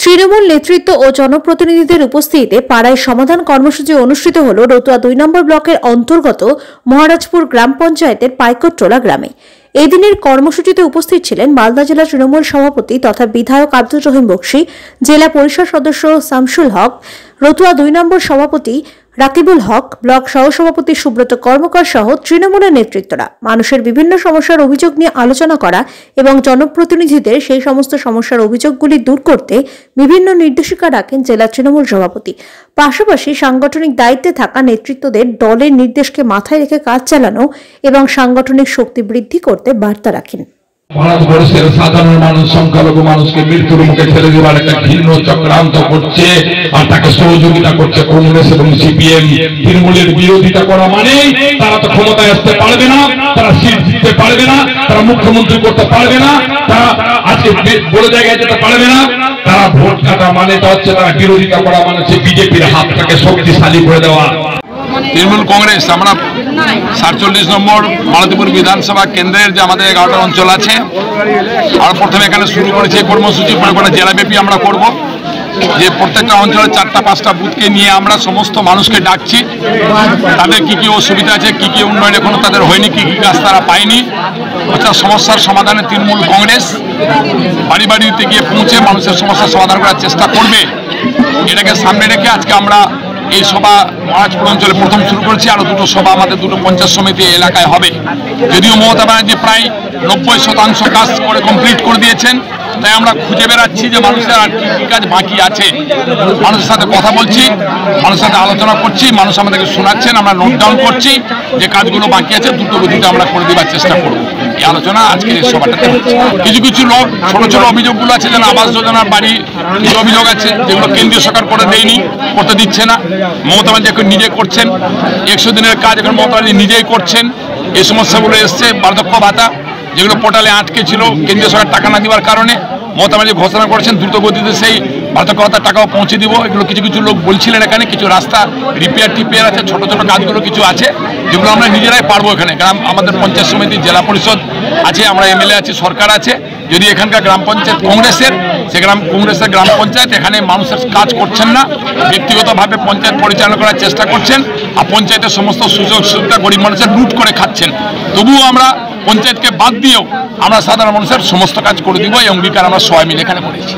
তৃণমূল নেতৃত্ব ও জনপ্রতিনিধিদের উপস্থিতিতে পাড়ায় সমাধান কর্মসূচি অনুষ্ঠিত হল রতুয়া 2 নম্বর ব্লকের অন্তর্গত মহারাজপুর গ্রাম পঞ্চায়েতের পাইকট্টোলা গ্রামে। এই দিনের কর্মসূচিতে উপস্থিত ছিলেন মালদা জেলা তৃণমূল সভাপতি তথা বিধায়ক আব্দুর রহিম বক্সী, জেলা পরিষদ সদস্য শামসুল হক, রতুয়া 2 নম্বর সভাপতি রাকিবুল হক, ব্লক সহসভাপতি সুব্রত কর্মকার সহ তৃণমূলের নেতৃত্বরা মানুষের বিভিন্ন সমস্যার অভিযোগ নিয়ে আলোচনা করা এবং জনপ্রতিনিধিদের সেই সমস্ত সমস্যার অভিযোগগুলি দূর করতে বিভিন্ন নির্দেশিকা রাখেন জেলা তৃণমূল সভাপতি। পাশাপাশি সাংগঠনিক দায়িত্বে থাকা নেতৃত্বদের দলের নির্দেশকে মাথায় রেখে কাজ চালানো এবং সাংগঠনিক শক্তি বৃদ্ধি করতে বার্তা রাখেন। ভারতবর্ষের সাধারণ মানুষ সংখ্যালঘু মানুষকে মৃত্যুর মুখে ঠেলে দেওয়ার একটা ঘৃণ্য চক্রান্ত করছে আর তাকে সহযোগিতা করছে কংগ্রেস এবং সিপিএম। তৃণমূলের বিরোধিতা করা মানে তারা তো ক্ষমতায় আসতে পারবে না, তারা সিট জিততে পারবে না, তারা মুখ্যমন্ত্রী করতে পারবে না, তারা আজকে বড় জায়গায় যেতে পারবে না। তারা ভোট কাটা মানে হচ্ছে তারা বিরোধিতা করা মানে হচ্ছে বিজেপির হাতটাকে শক্তিশালী করে দেওয়া। তৃণমূল কংগ্রেস আমরা 47 নম্বর মালতীপুর বিধানসভা কেন্দ্রের যে আমাদের 11টা অঞ্চল আছে, আর প্রথমে এখানে শুরু করেছে কর্মসূচি, পরে পরে জেলাব্যাপী আমরা করব। যে প্রত্যেকটা অঞ্চলে 4টা-5টা বুথকে নিয়ে আমরা সমস্ত মানুষকে ডাকছি, তাদের কি কি অসুবিধা আছে, কি কি উন্নয়ন এখনো তাদের হয়নি, কি কি কাজ তারা পায়নি, অর্থাৎ সমস্যার সমাধানে তৃণমূল কংগ্রেস বাড়ি বাড়িতে গিয়ে পৌঁছে মানুষের সমস্যার সমাধান করার চেষ্টা করবে। এটাকে সামনে রেখে আজকে আমরা এই সভা মহারাজপুর অঞ্চলে প্রথম শুরু করেছি। আরো দুটো সভা আমাদের দুটো পঞ্চায়েত সমিতি এলাকায় হবে। যদিও মমতা ব্যানার্জি প্রায় 90% কাজ করে কমপ্লিট করে দিয়েছেন, তাই আমরা খুঁজে বেড়াচ্ছি যে মানুষের আর কি কি কাজ বাকি আছে। মানুষের সাথে কথা বলছি, মানুষের সাথে আলোচনা করছি, মানুষ আমাদেরকে শোনাচ্ছেন, আমরা নোট ডাউন করছি যে কাজগুলো বাকি আছে দ্রুত গতিতে আমরা করে দেওয়ার চেষ্টা করব। এই আলোচনা আজকে এই সভাটাতে হচ্ছে। কিছু কিছু লোক ছোট ছোট অভিযোগগুলো আছে, যেন আবাস যোজনার বাড়ি কিছু অভিযোগ আছে যেগুলো কেন্দ্রীয় সরকার করে দেয়নি, করতে দিচ্ছে না। মমতা ব্যানার্জি এখন নিজে করছেন 100 দিনের কাজ, এখন মমতা ব্যানার্জি নিজেই করছেন। এই সমস্যাগুলো এসছে, বার্ধক্য ভাতা যেগুলো পোর্টালে আটকে ছিল কেন্দ্রীয় সরকার টাকা না দেওয়ার কারণে, মমতা ব্যানার্জি ঘোষণা করেছেন দ্রুত গতিতে সেই বার্ধক্য ভাতার টাকাও পৌঁছে দিব। এগুলো কিছু কিছু লোক বলছিলেন, এখানে কিছু রাস্তা রিপেয়ার আছে, ছোট ছোট কাজগুলো কিছু আছে যেগুলো আমরা নিজেরাই পারবো। এখানে গ্রাম আমাদের পঞ্চায়েত সমিতি, জেলা পরিষদ আছে, আমরা এমএলএ আছে, সরকার আছে। যদি এখানকার গ্রাম পঞ্চায়েত কংগ্রেসের, সে কংগ্রেসের গ্রাম পঞ্চায়েত এখানে মানুষের কাজ করছেন না, ব্যক্তিগতভাবে পঞ্চায়েত পরিচালনা করার চেষ্টা করছেন, আর পঞ্চায়েতের সমস্ত সুযোগ সুবিধা গরিব মানুষের লুট করে খাচ্ছেন। তবুও আমরা পঞ্চায়েতকে বাদ দিয়েও আমরা সাধারণ মানুষের সমস্ত কাজ করে দিব, এই অঙ্গীকার আমরা সবাই মিলে এখানে করেছি।